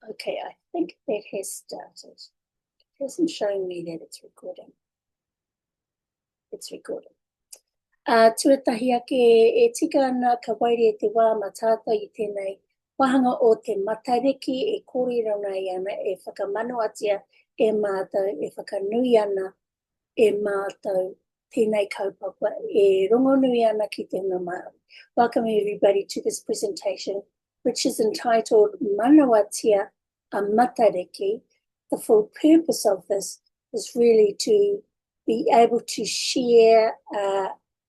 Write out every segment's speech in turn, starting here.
Okay, I think that has started. It hasn't shown me that it's recording. It's recording. Tuatahi ake e tika ana ka wairi e te wā matata I tēnei wahanga o te Matariki e kōrero nei ana e whakamanawatia e mātou e whakanui ana e mātou tēnei kaupapa e rongonui ana ki te Māori. Welcome everybody to this presentation, which is entitled Mānawatia a Matariki. The full purpose of this is really to be able to share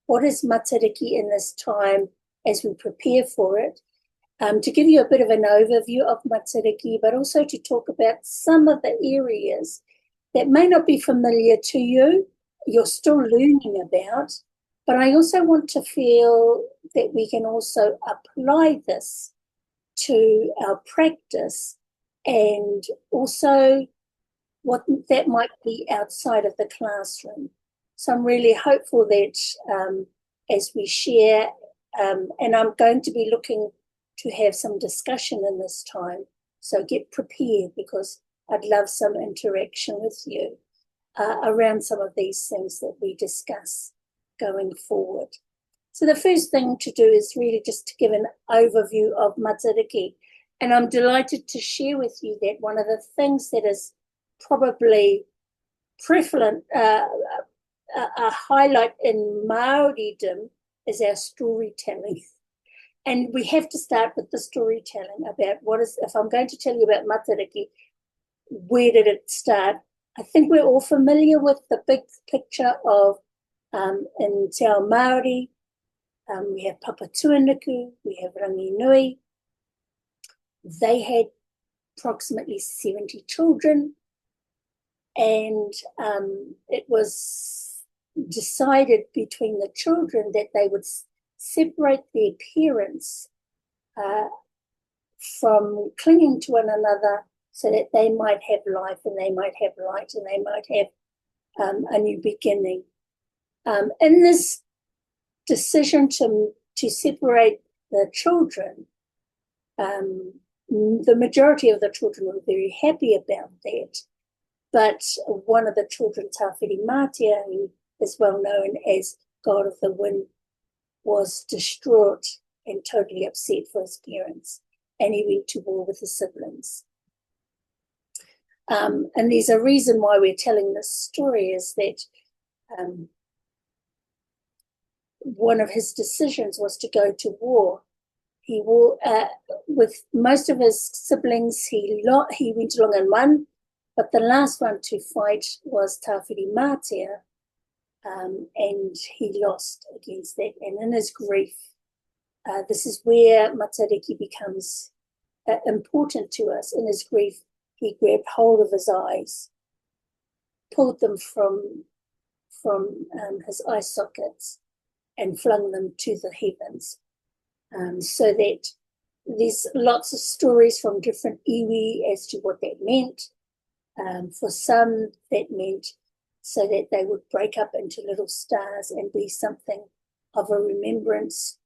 what is Matariki in this time as we prepare for it, to give you a bit of an overview of Matariki, but also to talk about some of the areas that may not be familiar to you, you're still learning about, but I also want to feel that we can also apply this to our practice and also what that might be outside of the classroom. So I'm really hopeful that as we share, and I'm going to be looking to have some discussion in this time, so get prepared because I'd love some interaction with you around some of these things that we discuss going forward. So the first thing to do is really just to give an overview of Matariki. And I'm delighted to share with you that one of the things that is probably prevalent, a highlight in Māoridom is our storytelling. And we have to start with the storytelling about what is, if I'm going to tell you about Matariki, where did it start? I think we're all familiar with the big picture of, in Te Ao Māori, we have Papa Tuanuku, we have Ranginui. They had approximately 70 children, and it was decided between the children that they would separate their parents from clinging to one another so that they might have life and they might have light and they might have a new beginning. In this decision to separate the children, the majority of the children were very happy about that. But one of the children, Tāwhiri Mātia, who is well known as God of the Wind, was distraught and totally upset for his parents, and he went to war with his siblings. And there's a reason why we're telling this story is that one of his decisions was to go to war. He with most of his siblings, he went along and won, but the last one to fight was Tāwhiri Mātia, and he lost against that. And in his grief, this is where Matariki becomes important to us. In his grief, he grabbed hold of his eyes, pulled them from his eye sockets, and flung them to the heavens. So that there's lots of stories from different iwi as to what that meant. For some, that meant so that they would break up into little stars and be something of a remembrance,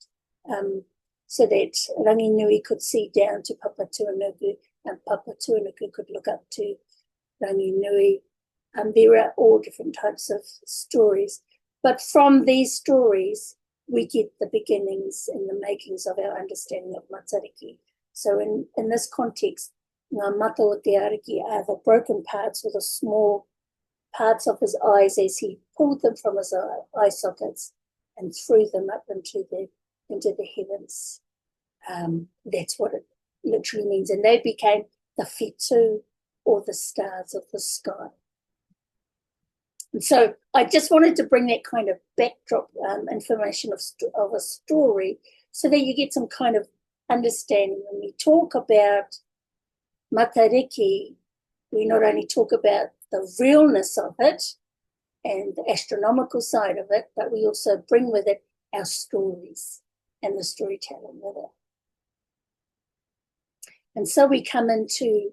so that Ranginui could see down to Papa Tuanuku and Papa Tuanuku could look up to Ranginui. There are all different types of stories. But from these stories, we get the beginnings and the makings of our understanding of Matariki. So in this context, ngā mata o te ariki are the broken parts or the small parts of his eyes as he pulled them from his eye sockets and threw them up into the heavens. That's what it literally means. And they became the whetū, or the stars of the sky. And so I just wanted to bring that kind of backdrop information of a story so that you get some kind of understanding. When we talk about Matariki, we not only talk about the realness of it and the astronomical side of it, but we also bring with it our stories and the storytelling with it. And so we come into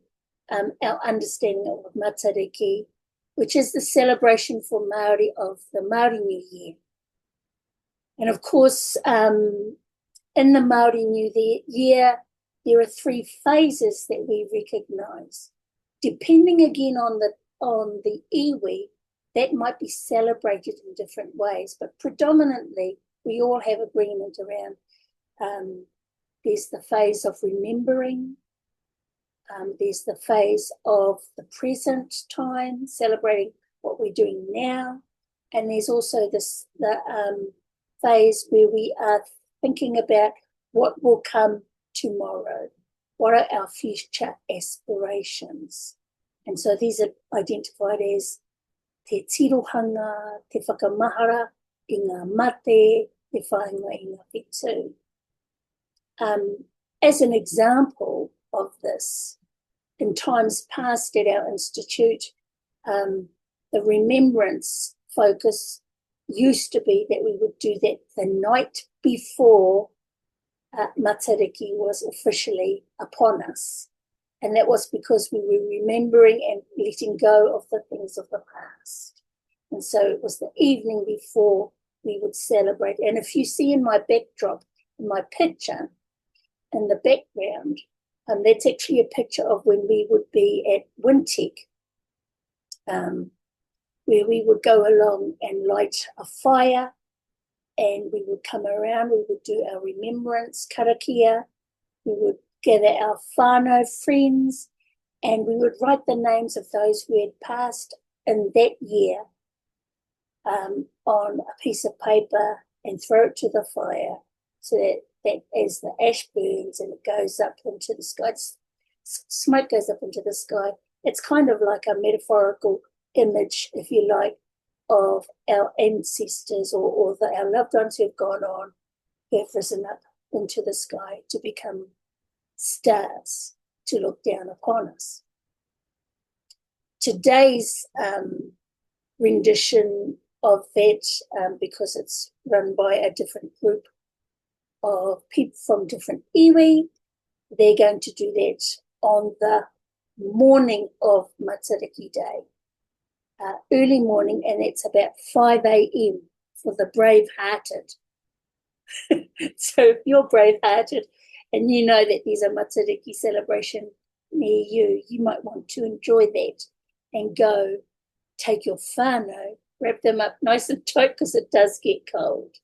our understanding of Matariki, which is the celebration for Māori of the Māori New Year. And of course, in the Māori New Year, there are 3 phases that we recognise. Depending again on the iwi, that might be celebrated in different ways, but predominantly we all have agreement around there's the phase of remembering, there's the phase of the present time, celebrating what we're doing now, and there's also the phase where we are thinking about what will come tomorrow. What are our future aspirations? And so these are identified as te tirohanga, te whakamahara, i ngā mate, te whāinga i ngā whetū. As an example of this, in times past at our institute, the remembrance focus used to be that we would do that the night before Matariki was officially upon us. And that was because we were remembering and letting go of the things of the past. And so it was the evening before we would celebrate. And if you see in my backdrop, in my picture, in the background, that's actually a picture of when we would be at Wintek, where we would go along and light a fire, and we would come around, we would do our remembrance, karakia, we would gather our whānau friends, and we would write the names of those who had passed in that year on a piece of paper and throw it to the fire, so that as the ash burns and it goes up into the sky, smoke goes up into the sky, it's kind of like a metaphorical image, if you like, of our ancestors or our loved ones who have gone on, who have risen up into the sky to become stars to look down upon us. Today's rendition of that, because it's run by a different group of people from different iwi, they're going to do that on the morning of Matariki Day. Early morning, and it's about 5 a.m. for the brave-hearted. So if you're brave-hearted and you know that there's a Matariki celebration near you, you might want to enjoy that and go take your whānau, wrap them up nice and tight because it does get cold,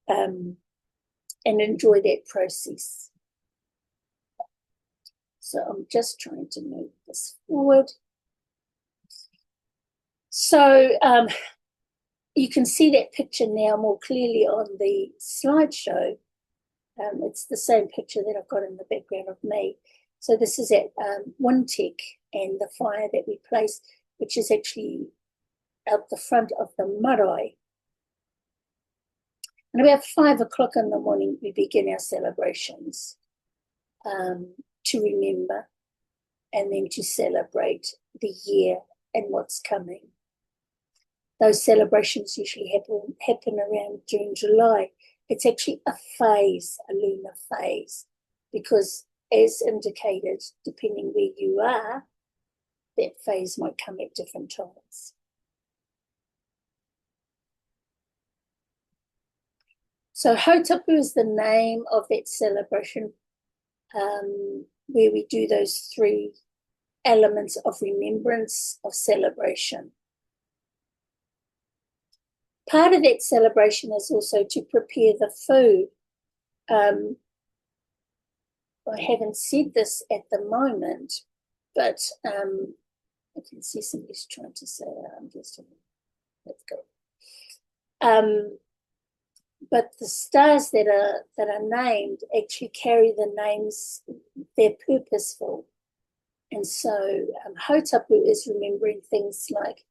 and enjoy that process. So I'm just trying to move this forward. So you can see that picture now more clearly on the slideshow. It's the same picture that I've got in the background of me. So this is at Wintek, and the fire that we placed, which is actually out the front of the marae. And about 5 o'clock in the morning, we begin our celebrations to remember and then to celebrate the year and what's coming. Those celebrations usually happen around June, July. It's actually a phase, a lunar phase, because as indicated, depending where you are, that phase might come at different times. So Hautapu is the name of that celebration, where we do those 3 elements of remembrance, of celebration. Part of that celebration is also to prepare the food. I haven't said this at the moment, but I can see somebody's trying to say, let's go. But the stars that are named actually carry the names, they're purposeful. And so Hautapu is remembering things like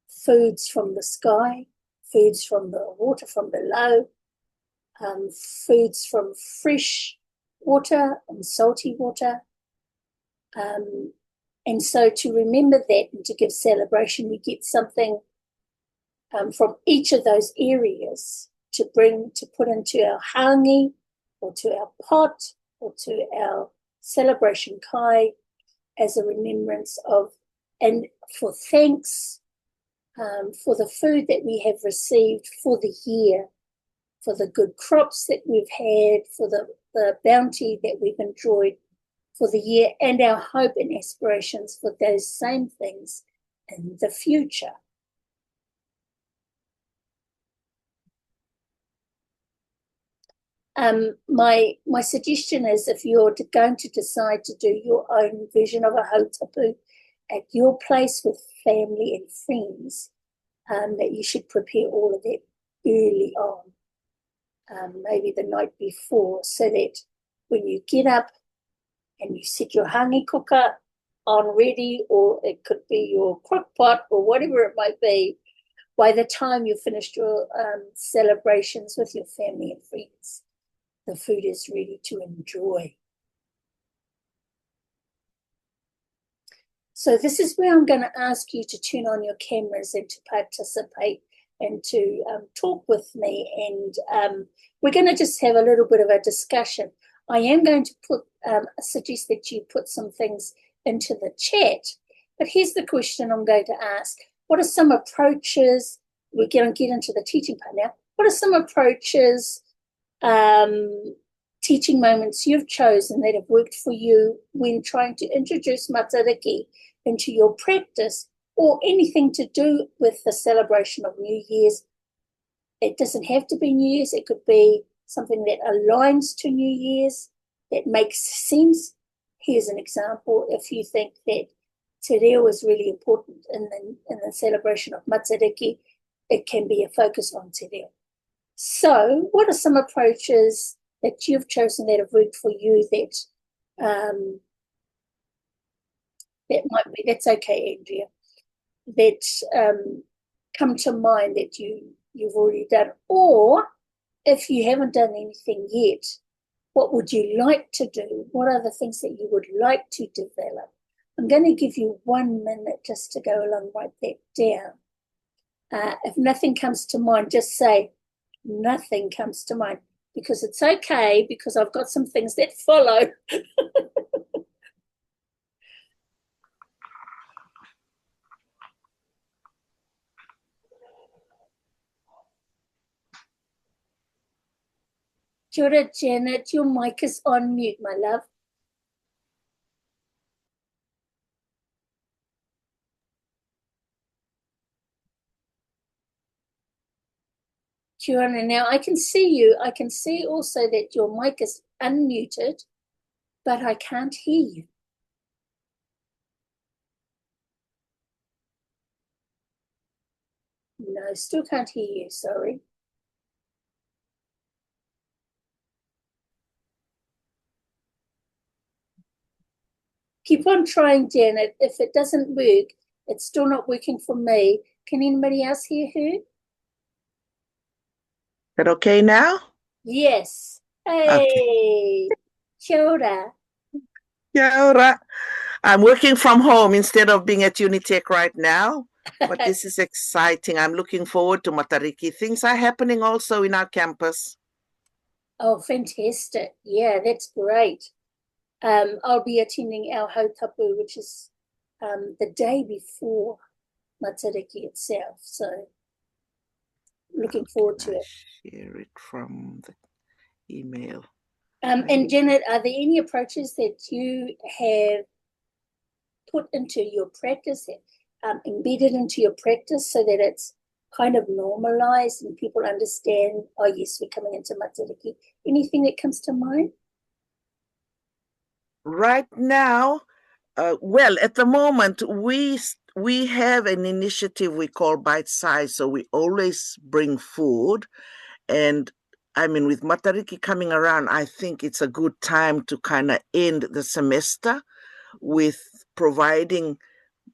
foods from the sky, foods from the water from below, foods from fresh water and salty water. And so to remember that and to give celebration, we get something from each of those areas to put into our hangi or to our pot or to our celebration kai as a remembrance of, and for thanks for the food that we have received for the year, for the good crops that we've had, for the the bounty that we've enjoyed for the year and our hope and aspirations for those same things in the future. My suggestion is, if you're going to decide to do your own version of a hautapu at your place with family and friends, that you should prepare all of that early on, maybe the night before, so that when you get up and you set your hangi kuka on ready, or it could be your crock pot or whatever it might be, by the time you've finished your celebrations with your family and friends, the food is ready to enjoy. So this is where I'm going to ask you to turn on your cameras and to participate and to talk with me. And we're going to just have a little bit of a discussion. I am going to suggest that you put some things into the chat. But here's the question I'm going to ask. What are some approaches? We're going to get into the teaching part now. What are some approaches, teaching moments you've chosen that have worked for you when trying to introduce Matariki into your practice, or anything to do with the celebration of New Year's? It doesn't have to be New Year's. It could be something that aligns to New Year's, that makes sense. Here's an example. If you think that te reo is really important in the celebration of Matariki, it can be a focus on te reo. So what are some approaches that you've chosen that have worked for you that that might be, that's okay, Andrea, that come to mind that you've already done? Or if you haven't done anything yet, what would you like to do? What are the things that you would like to develop? I'm going to give you 1 minute just to go along, write that down. If nothing comes to mind, just say nothing comes to mind, because it's okay, because I've got some things that follow. Kia Janet, your mic is on mute, my love. Kia, now I can see you. I can see also that your mic is unmuted, but I can't hear you. No, still can't hear you, sorry. Keep on trying, Janet. If it doesn't work, it's still not working for me. Can anybody else hear her? Is that okay now? Yes. Hey, okay. Kia ora. Kia ora. I'm working from home instead of being at Unitec right now, but this is exciting. I'm looking forward to Matariki. Things are happening also in our campus. Oh, fantastic. Yeah, that's great. I'll be attending our hautapu, which is the day before Matariki itself. So looking forward to it. Share it from the email. And Janet, are there any approaches that you have put into your practice, embedded into your practice, so that it's kind of normalized and people understand, oh yes, we're coming into Matariki? Anything that comes to mind? Right now, well, at the moment, we have an initiative we call Bite Size, so we always bring food. And I mean, with Matariki coming around, I think it's a good time to kind of end the semester with providing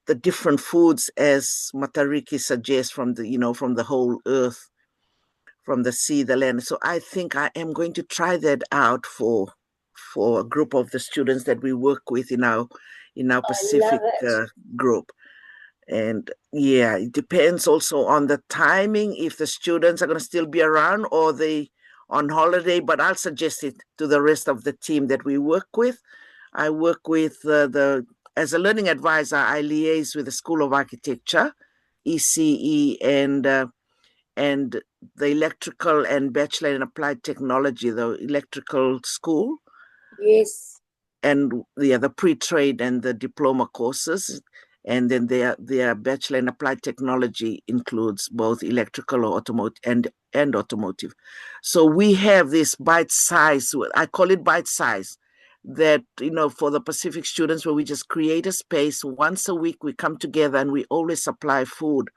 the different foods as Matariki suggests from the whole earth, from the sea, the land. So I think I am going to try that out for a group of the students that we work with in our Pacific group. And yeah, it depends also on the timing, if the students are going to still be around or they on holiday, but I'll suggest it to the rest of the team that we work with. I work with as a learning advisor, I liaise with the School of Architecture, ECE, and the electrical and bachelor in applied technology, the electrical school, Yes. and the pre-trade and the diploma courses. And then their bachelor in applied technology includes both electrical or automotive and automotive. So we have this bite size, I call it bite size, that, for the Pacific students, where we just create a space once a week. We come together and we always supply food,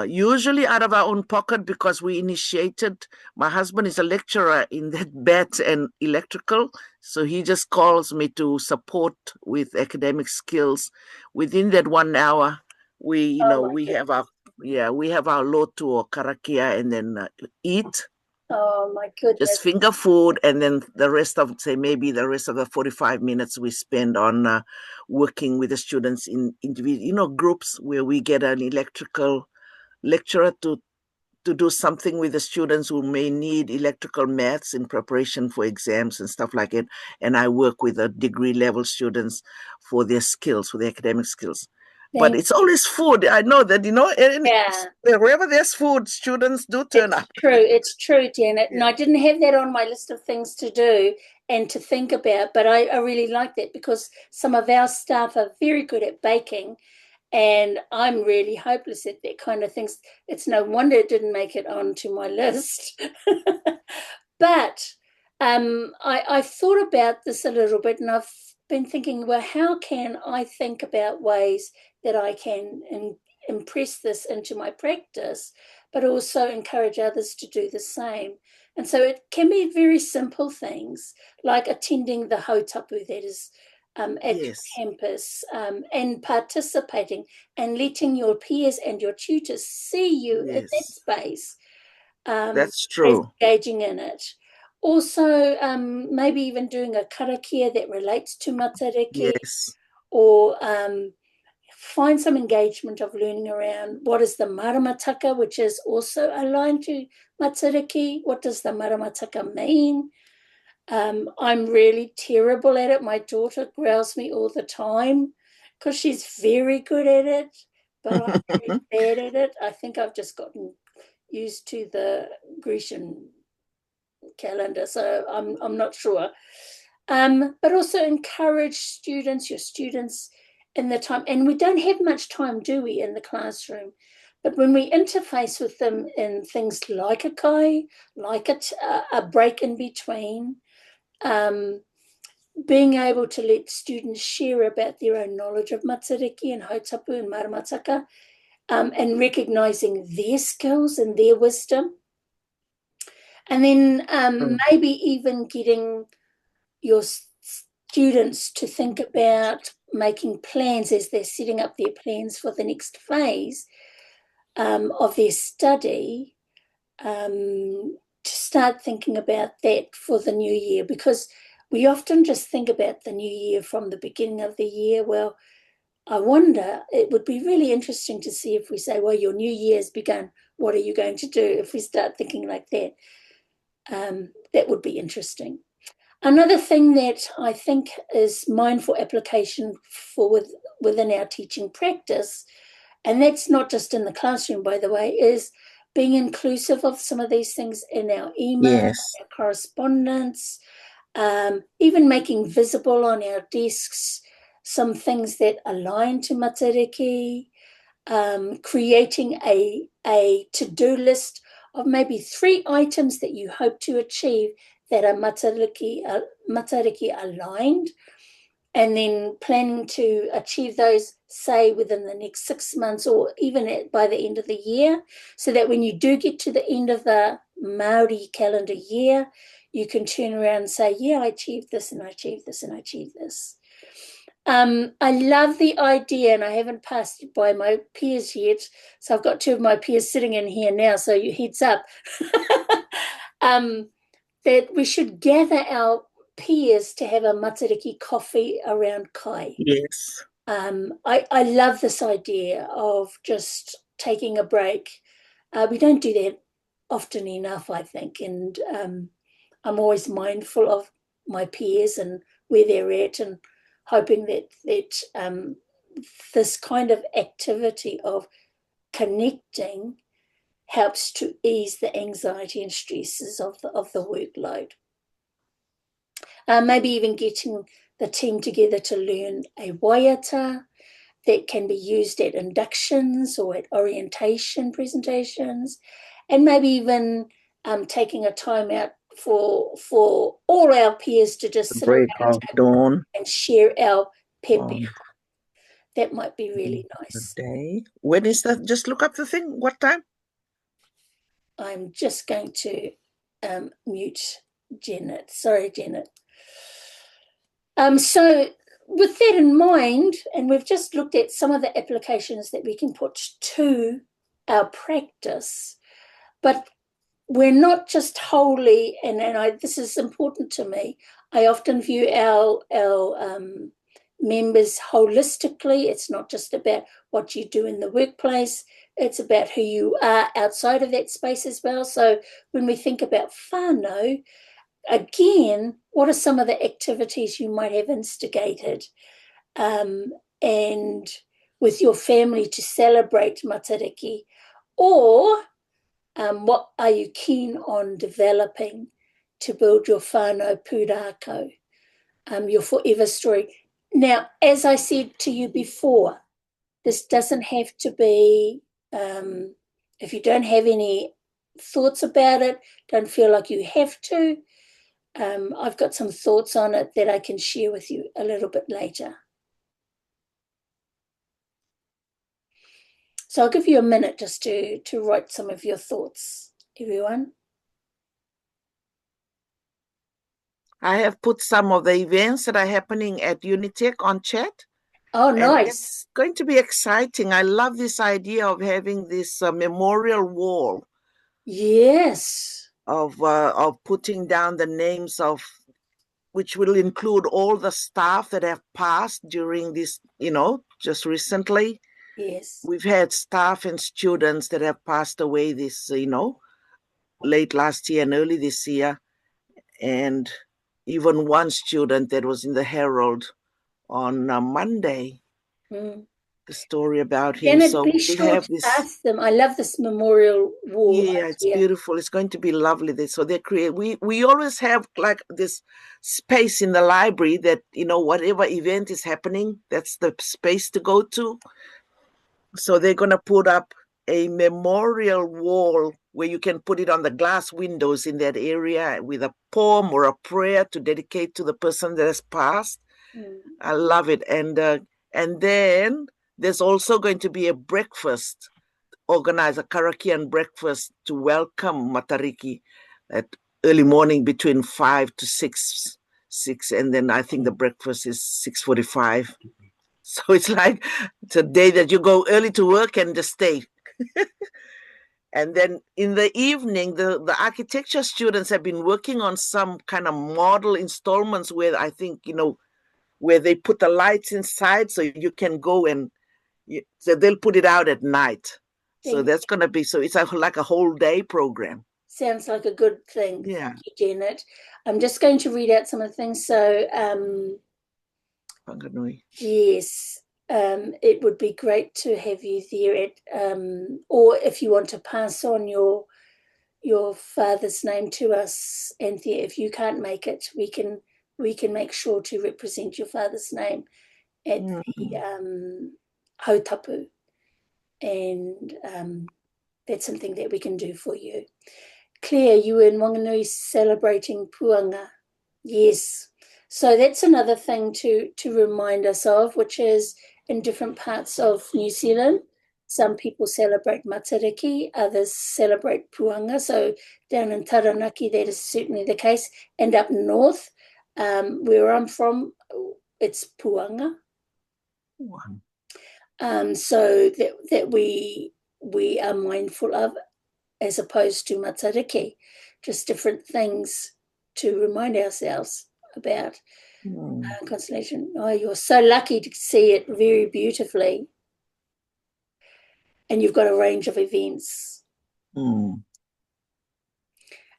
usually out of our own pocket, because we initiated. My husband is a lecturer in that BET and electrical, so he just calls me to support with academic skills. Within that 1 hour, we Oh my we goodness. have our lotu or karakia, and then eat. Oh my Just goodness. finger food, and then the rest of, say, maybe the rest of the 45 minutes we spend on working with the students in individual, groups, where we get an electrical lecturer to do something with the students who may need electrical maths in preparation for exams and stuff like it. And I work with the degree level students for their skills, for their academic skills. But Thank it's always food. I know that, Yeah. wherever there's food, students do turn It's up. true. It's true, Janet. And Yeah. I didn't have that on my list of things to do and to think about, but I really like that because some of our staff are very good at baking, and I'm really hopeless at that kind of things. It's no wonder it didn't make it onto my list. But I've thought about this a little bit, and I've been thinking, well, how can I think about ways that I can impress this into my practice, but also encourage others to do the same? And so it can be very simple things like attending the hautapu that is at your Yes. campus, and participating and letting your peers and your tutors see you in that Yes. space, um, That's as true. engaging in it. Also, maybe even doing a karakia that relates to Matariki, Yes. or find some engagement of learning around what is the maramataka, which is also aligned to Matariki. What does the maramataka mean? I'm really terrible at it. My daughter growls me all the time because she's very good at it, but I'm very bad at it. I think I've just gotten used to the Grecian calendar, so I'm not sure. But also encourage your students in the time, and we don't have much time, do we, in the classroom? But when we interface with them in things like a kai, like a break in between, um, being able to let students share about their own knowledge of Matariki and Hautapu and Maramataka, and recognizing their skills and their wisdom. And then maybe even getting your students to think about making plans as they're setting up their plans for the next phase of their study, to start thinking about that for the new year, because we often just think about the new year from the beginning of the year. Well, I wonder, it would be really interesting to see if we say, well, your new year has begun. What are you going to do? If we start thinking like that, that would be interesting. Another thing that I think is mindful application for within our teaching practice, and that's not just in the classroom, by the way, is being inclusive of some of these things in our email, Yes. our correspondence, even making visible on our desks some things that align to Matariki, creating a to-do list of maybe 3 items that you hope to achieve that are Matariki aligned, and then planning to achieve those, say, within the next 6 months or even by the end of the year, so that when you do get to the end of the Māori calendar year, you can turn around and say, yeah, I achieved this and I achieved this and I achieved this. I love the idea, and I haven't passed it by my peers yet. So I've got 2 of my peers sitting in here now, so you heads up. That we should gather our peers to have a Matariki coffee around kai. Yes. I love this idea of just taking a break. We don't do that often enough, I think, and I'm always mindful of my peers and where they're at, and hoping that this kind of activity of connecting helps to ease the anxiety and stresses of the workload. Maybe even getting the team together to learn a waiata that can be used at inductions or at orientation presentations, and maybe even taking a time out for all our peers to just sit around Break of dawn and share our pepe. on That might be really the nice. day. When is that? Just look up the thing. What time? I'm just going to mute Janet. Sorry, Janet. So with that in mind, and we've just looked at some of the applications that we can put to our practice, but we're not just wholly, and this is important to me, I often view our members holistically. It's not just about what you do in the workplace, it's about who you are outside of that space as well. So when we think about whānau, again, what are some of the activities you might have instigated and with your family to celebrate Matariki? Or what are you keen on developing to build your whānau pūrākau, your forever story? Now, as I said to you before, this doesn't have to be, if you don't have any thoughts about it, don't feel like you have to. I've got some thoughts on it that I can share with you a little bit later. So I'll give you a minute just to write some of your thoughts, everyone. I have put some of the events that are happening at Unitech on chat. Oh, And nice. it's going to be exciting. I love this idea of having this memorial wall. Yes. Of putting down the names of, which will include all the staff that have passed during this, just recently. Yes. We've had staff and students that have passed away this, late last year and early this year. And even one student that was in the Herald on Monday, the story about him. Janet, So be we'll sure have to this. ask them. I love this memorial wall. Yeah, it's beautiful. It's going to be lovely. So they create. We always have like this space in the library that whatever event is happening, that's the space to go to. So they're going to put up a memorial wall where you can put it on the glass windows in that area with a poem or a prayer to dedicate to the person that has passed. I love it. And then there's also going to be a breakfast, organize a Karakian breakfast to welcome Matariki at early morning between 5 to 6, and then I think the breakfast is 6:45. So it's like it's a day that you go early to work and just stay. And then in the evening, the architecture students have been working on some kind of model installments where I think, where they put the lights inside so you can go and so they'll put it out at night. So that's going to be, so it's like a whole day program. Sounds like a good thing. Yeah. Thank you, Janet. I'm just going to read out some of the things. So, yes, it would be great to have you there at, or if you want to pass on your father's name to us, Anthea, if you can't make it, we can make sure to represent your father's name at the hautapu, and that's something that we can do for you. Claire, you were in Wanganui celebrating Puanga. Yes. So that's another thing to remind us of, which is in different parts of New Zealand. Some people celebrate Matariki, others celebrate Puanga. So down in Taranaki, that is certainly the case. And up north, where I'm from, it's Puanga. So that we are mindful of, as opposed to Matariki, just different things to remind ourselves about constellation. Oh, you're so lucky to see it very beautifully. And you've got a range of events. Oh,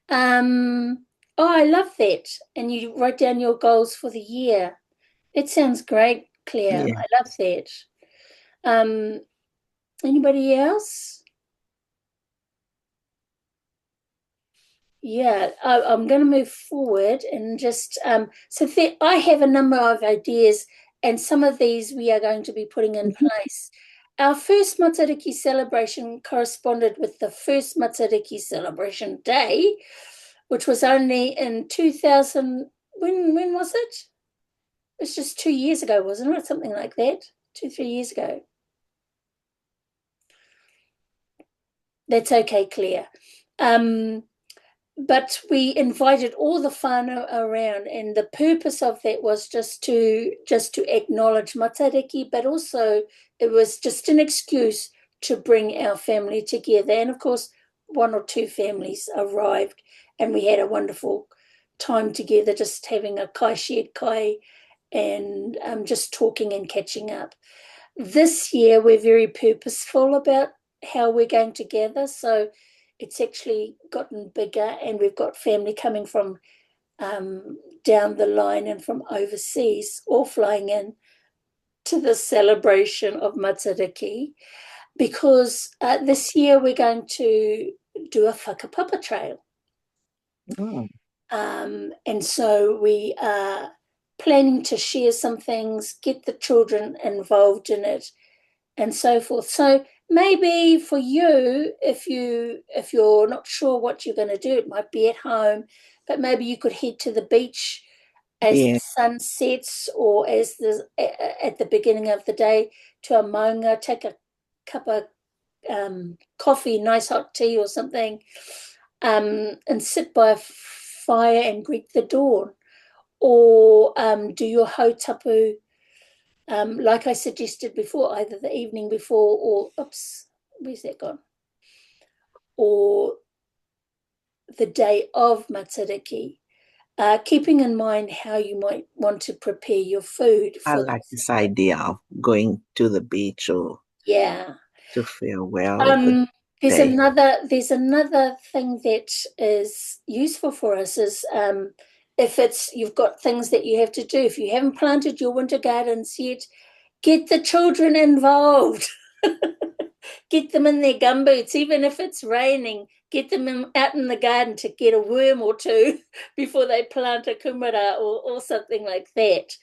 I love that. And you wrote down your goals for the year. It sounds great, Claire. Yeah. I love that. Anybody else? Yeah, I'm going to move forward and just I have a number of ideas, and some of these we are going to be putting in Mhm. place. Our first Matariki celebration corresponded with the first Matariki celebration day, which was only in 2000. When was it? It was just 2 years ago, wasn't it? Something like that. 2, 3 years ago. That's okay, Claire. Um, but we invited all the whānau around, and the purpose of that was just to acknowledge Matariki, but also it was just an excuse to bring our family together. And of course, one or two families arrived, and we had a wonderful time together, just having a shared kai, and just talking and catching up. This year, we're very purposeful about how we're going to gather. So it's actually gotten bigger, and we've got family coming from down the line and from overseas, all flying in to the celebration of Matariki, because this year we're going to do a whakapapa trail. Oh, And so we are planning to share some things, get the children involved in it, and so forth. So maybe for you, if you're not sure what you're going to do, it might be at home, but maybe you could head to the beach as the yeah, sun sets, or as at the beginning of the day, to a maunga, take a cup of coffee, nice hot tea or something, and sit by a fire and greet the dawn, or do your hautapu, like I suggested before, either the evening before, or oops, where's that gone? Or the day of Matariki, keeping in mind how you might want to prepare your food I for like this. this idea of going to the beach or Yeah. to farewell the Um, day. there's another thing that is useful for us is if it's you've got things that you have to do. If you haven't planted your winter gardens yet, get the children involved. Get them in their gumboots, even if it's raining. Get them out in the garden to get a worm or two before they plant a kumara, or something like that.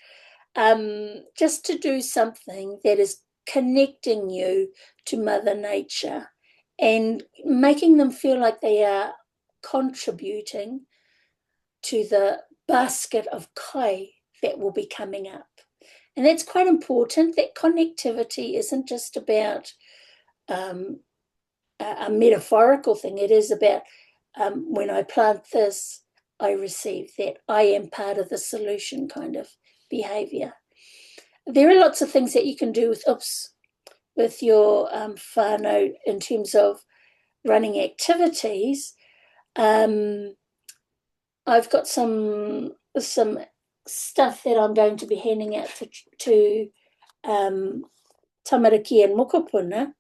Just to do something that is connecting you to Mother Nature and making them feel like they are contributing to the basket of kai that will be coming up. And that's quite important. That connectivity isn't just about um, a metaphorical thing. It is about when I plant this, I receive that. I am part of the solution kind of behavior. There are lots of things that you can do with your whānau in terms of running activities. I've got some stuff that I'm going to be handing out to tamariki and mokopuna,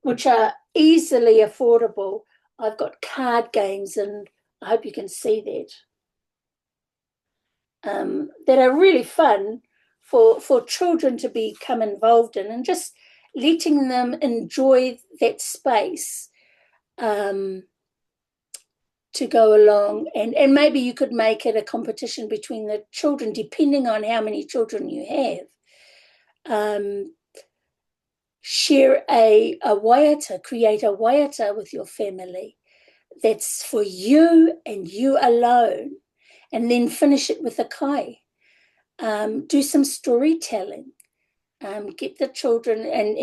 which are easily affordable. I've got card games, and I hope you can see that are really fun for children to become involved in, and just letting them enjoy that space to go along. And maybe you could make it a competition between the children, depending on how many children you have. Share a waiata, create a waiata with your family that's for you and you alone, and then finish it with a kai. Do some storytelling. Get the children, and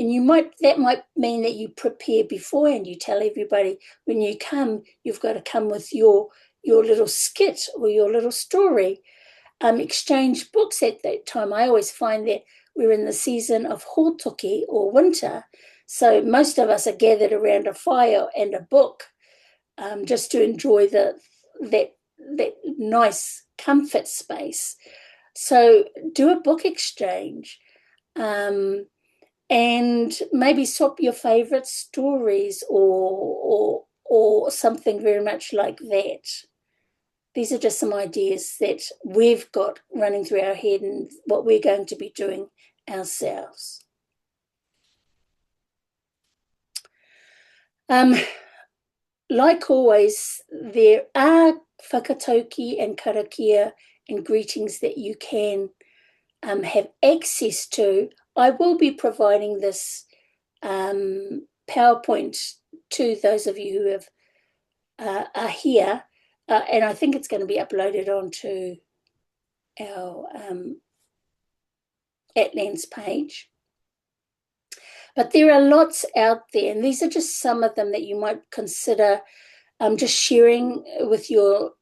that might mean that you prepare before, and you tell everybody when you come, you've got to come with your little skit or your little story. Exchange books at that time. I always find that we're in the season of hotoki, or winter, so most of us are gathered around a fire and a book, just to enjoy that nice comfort space. So do a book exchange, um, and maybe swap your favorite stories, or something very much like that. These are just some ideas that we've got running through our head, and what we're going to be doing ourselves. Um, like always, there are whakatauki and karakia and greetings that you can have access to. I will be providing this PowerPoint to those of you who have are here, and I think it's going to be uploaded onto our Atlands page. But there are lots out there, and these are just some of them that you might consider just sharing with your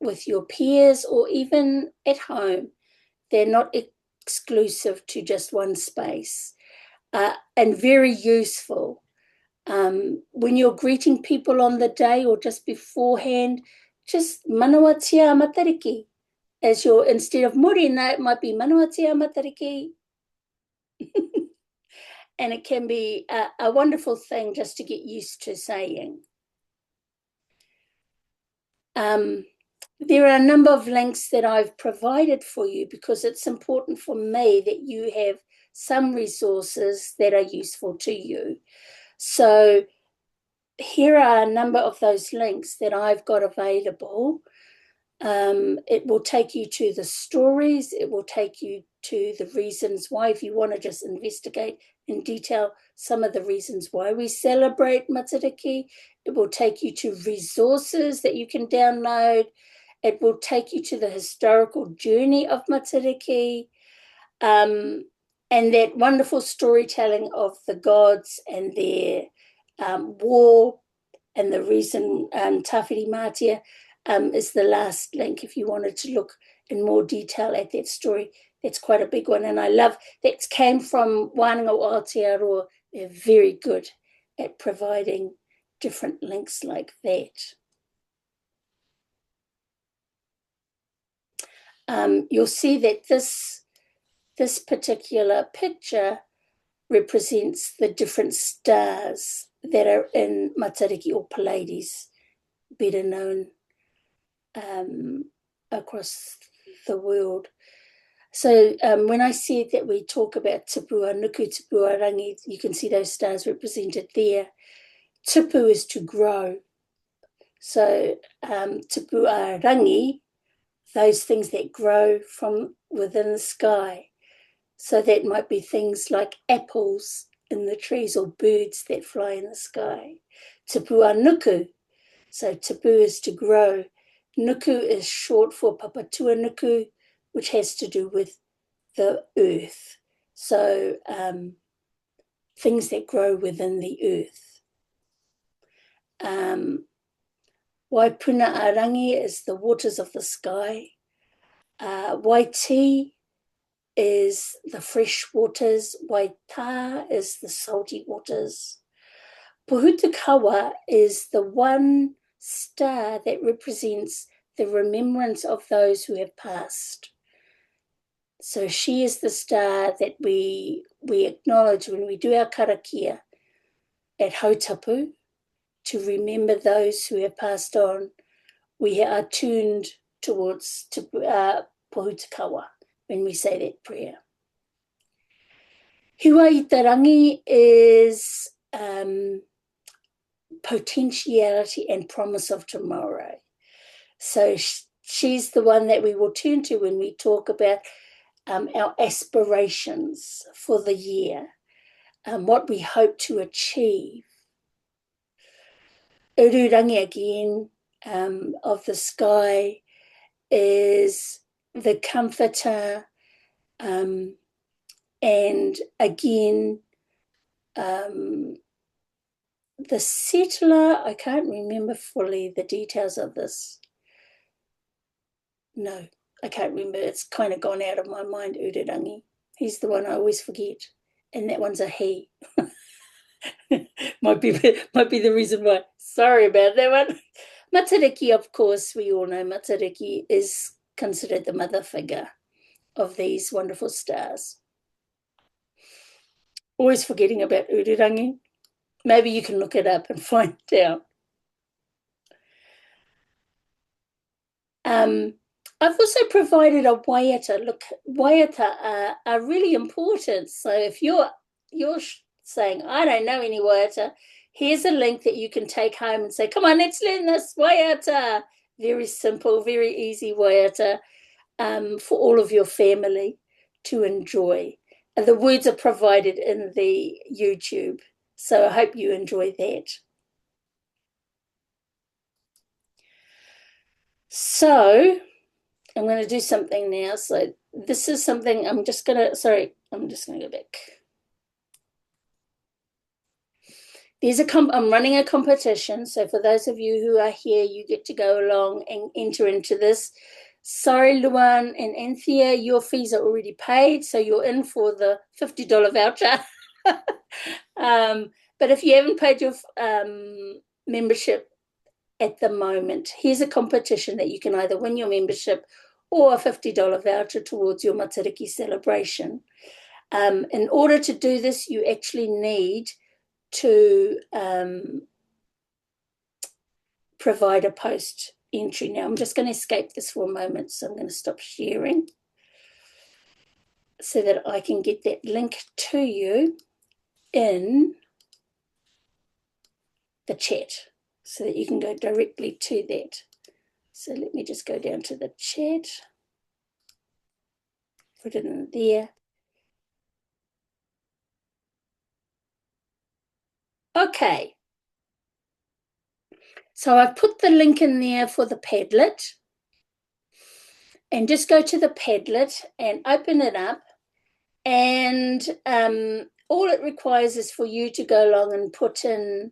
peers or even at home. They're not exclusive to just one space, and very useful. When you're greeting people on the day or just beforehand, just Mānawatia Matariki. As your, instead of morena, it might be Mānawatia Matariki. And it can be a wonderful thing just to get used to saying. There are a number of links that I've provided for you because it's important for me that you have some resources that are useful to you. So here are a number of those links that I've got available. It will take you to the stories. It will take you to the reasons why, if you want to just investigate in detail some of the reasons why we celebrate Matariki. It will take you to resources that you can download. It will take you to the historical journey of Matariki, and that wonderful storytelling of the gods and their war, and the reason Tawhiri Mātia is the last link if you wanted to look in more detail at that story. That's quite a big one, and I love that came from Wānanga o Aotearoa. They're very good at providing different links like that. You'll see that this particular picture represents the different stars that are in Matariki or Pleiades, better known across the world. So when I said that we talk about Tipua Nuku, Tipua Rangi, you can see those stars represented there. Tipu is to grow. So Tipua Rangi, those things that grow from within the sky. So that might be things like apples in the trees or birds that fly in the sky. Tipua Nuku, so tipu is to grow. Nuku is short for Papatua Nuku, which has to do with the earth. So things that grow within the earth. Waipuna Arangi is the waters of the sky. Waiti is the fresh waters. Waita is the salty waters. Pohutakawa is the one star that represents the remembrance of those who have passed. So she is the star that we acknowledge when we do our karakia at Hautapu to remember those who have passed on. We are tuned towards Pohutakawa when we say that prayer. Hiwa Itarangi is potentiality and promise of tomorrow. So she's the one that we will turn to when we talk about our aspirations for the year, what we hope to achieve. Ururangi again of the sky is the comforter, and again the settler. I can't remember fully the details of this. No, I can't remember. It's kind of gone out of my mind, Ururangi. He's the one I always forget. And that one's a he. might be the reason why. Sorry about that one. Matariki, of course, we all know Matariki is considered the mother figure of these wonderful stars. Always forgetting about Ururangi. Maybe you can look it up and find out. I've also provided a waiata. Look, waiata are really important. So if you're saying, I don't know any waiata, Here's a link that you can take home and say, come on, let's learn this waiata. Very simple, very easy waiata for all of your family to enjoy. And the words are provided in the YouTube, so I hope you enjoy that. So I'm going to do something now. So this is something I'm just going to go back. I'm running a competition. So for those of you who are here, you get to go along and enter into this. Sorry, Luan and Anthea, your fees are already paid, so you're in for the $50 voucher. But if you haven't paid your membership at the moment, here's a competition that you can either win your membership or a $50 voucher towards your Matariki celebration. In order to do this, you actually need to provide a post entry. Now, I'm just going to escape this for a moment, so I'm going to stop sharing so that I can get that link to you in the chat so that you can go directly to that. So let me just go down to the chat, put it in there. Okay. So I've put the link in there for the Padlet, and just go to the Padlet and open it up. And all it requires is for you to go along and put in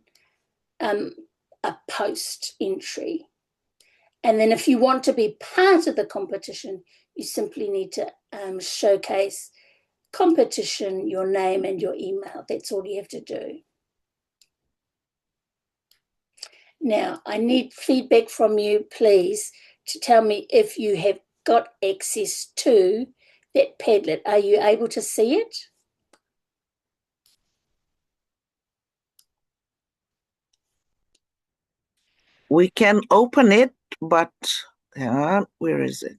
a post entry. And then if you want to be part of the competition, you simply need to showcase competition, your name and your email. That's all you have to do. Now, I need feedback from you, please, to tell me if you have got access to that Padlet. Are you able to see it? We can open it, but where is it?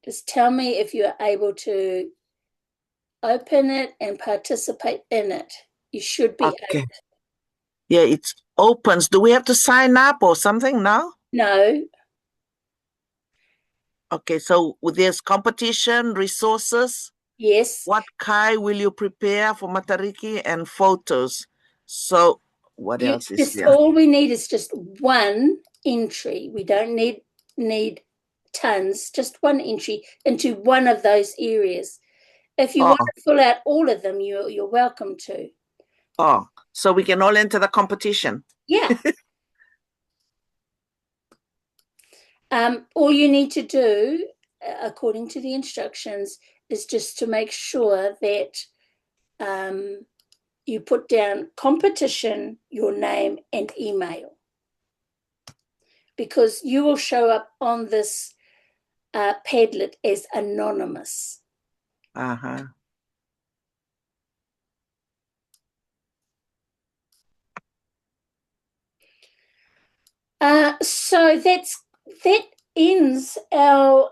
Just tell me if you're able to open it and participate in it. You should be okay. able to. Yeah, it opens. Do we have to sign up or something now? No. Okay, so there's competition, resources. Yes. What kai will you prepare for Matariki and photos? So what else is there? All we need is just one entry. We don't need tons, just one entry into one of those areas. If you want to fill out all of them, you're welcome to. Oh, so we can all enter the competition. Yeah. All you need to do, according to the instructions, is just to make sure that you put down competition, your name and email, because you will show up on this Padlet as anonymous. Uh-huh. So that ends our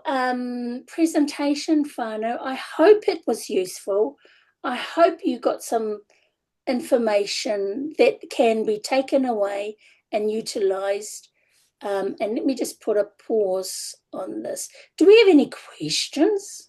presentation, whānau. I hope it was useful. I hope you got some information that can be taken away and utilised. And let me just put a pause on this. Do we have any questions?